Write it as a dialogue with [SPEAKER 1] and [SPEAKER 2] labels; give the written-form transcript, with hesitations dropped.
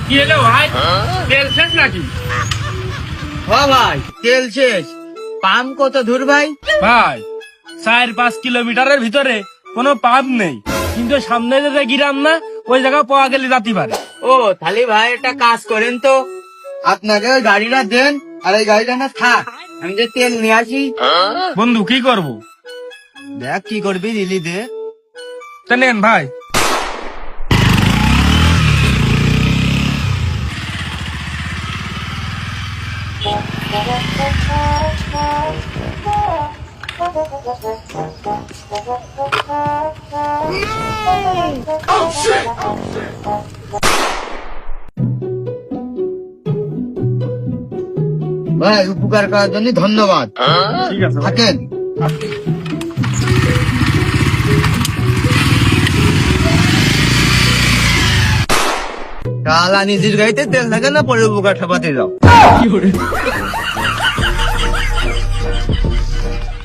[SPEAKER 1] কি হলো ভাই, তেল শেষ নাকি?
[SPEAKER 2] হ্যাঁ ভাই, তেল শেষ। পাম্প কত দূর ভাই?
[SPEAKER 1] ভাই 4-5 কিলোমিটারের ভিতরে কোনো পাম্প নেই, কিন্তু সামনে যে গিরাম না, ওই জায়গা পাওয়া গেলে যাতে পারে।
[SPEAKER 2] ও তাহলে ভাই একটা কাজ করেন তো, আপনাকে ওই গাড়িটা দেন, আর এই গাড়িটা না থাক, আমি যে তেল নিয়ে আসি।
[SPEAKER 1] বন্ধু কি করব?
[SPEAKER 2] দেখ কি করবি, দিলি দে।
[SPEAKER 1] তা নেন ভাই।
[SPEAKER 2] ভাই উপকার করার জন্য ধন্যবাদ।
[SPEAKER 1] ঠিক আছে ভাই।
[SPEAKER 2] থাকেন। কালা নিজের গাড়িতে তেল থাকে না, পরে উপকার ঠাপাতে যাও।